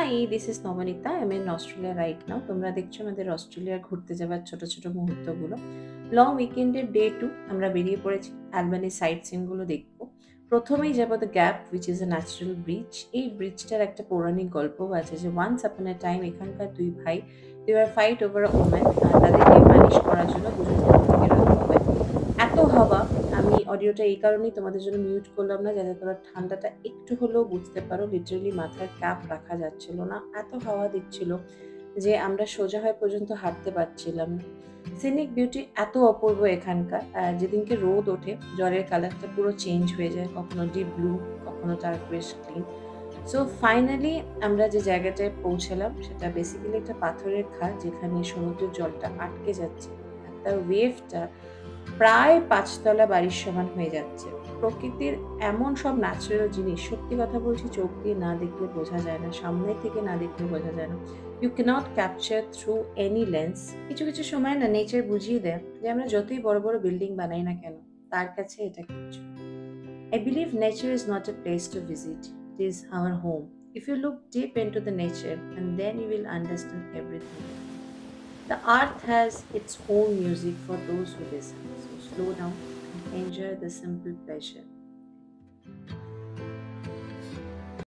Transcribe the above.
High, this is Nabanita. I am in Australia right now. তোমরা দেখছো আমাদের অস্ট্রেলিয়ার ঘুরতে যাওয়ার ছোট ছোট মুহূর্তগুলো। লং উইকেন্ডের ডে 2 আমরা বেরিয়ে পড়েছি অ্যালবানি সাইট সিনগুলো দেখবো। প্রথমেই যাবো the gap, which is a natural bridge. এই ব্রিজটার একটা পৌরাণিক গল্পও আছে যে ওয়ান্স আপন এ টাইম এখানকার দুই ভাই দে আর ফাইট ওভার আ ওম্যান, তাদেরকে মালিশ করার জন্য দুজনকে দূর থেকে রাখা হয়। এত হাওয়া, আমি অডিওটা এই কারণেই তোমাদের জন্য মিউট করলাম না যাতে তোমরা ঠান্ডাটা একটু হলেও বুঝতে পারো। লিটারেলি মাথায় ক্যাপ রাখা যাচ্ছিল না, এত হাওয়া দিচ্ছিল যে আমরা সোজা হয়ে পর্যন্ত হাঁটতে পারছিলাম না। সিনিক বিউটি এত অপূর্ব এখানকার, আর যেদিনকে রোদ ওঠে জলের কালারটা পুরো চেঞ্জ হয়ে যায়, কখনো ডিপ ব্লু, কখনো টার্কুয়েশ গ্রিন। সো ফাইনালি আমরা যে জায়গাটায় পৌঁছালাম সেটা বেসিক্যালি একটা পাথরের খাল, যেখানে সমুদ্রের জলটা আটকে যাচ্ছে আর তার ওয়েভটা প্রায় ৫ তলা বাড়ির সমান হয়ে যাচ্ছে। প্রকৃতির এমন সব ন্যাচারাল জিনিস, সত্যি কথা বলছি, চোখ দিয়ে না দেখলে বোঝা যায় না, সামনে থেকে না দেখলে বোঝা যায় না। You can't capture through any lens. কিছু কিছু সময় না নেচার বুঝিয়ে দেয় যে আমরা যতই বড় বড় বিল্ডিং বানাই না কেন, তার কাছে এটা কিচ্ছু। I believe nature is not a place to visit, it is our home. If you look deep into the nature, and then you will understand everything. The earth has its own music for those who listen. So slow down and enjoy the simple pleasure.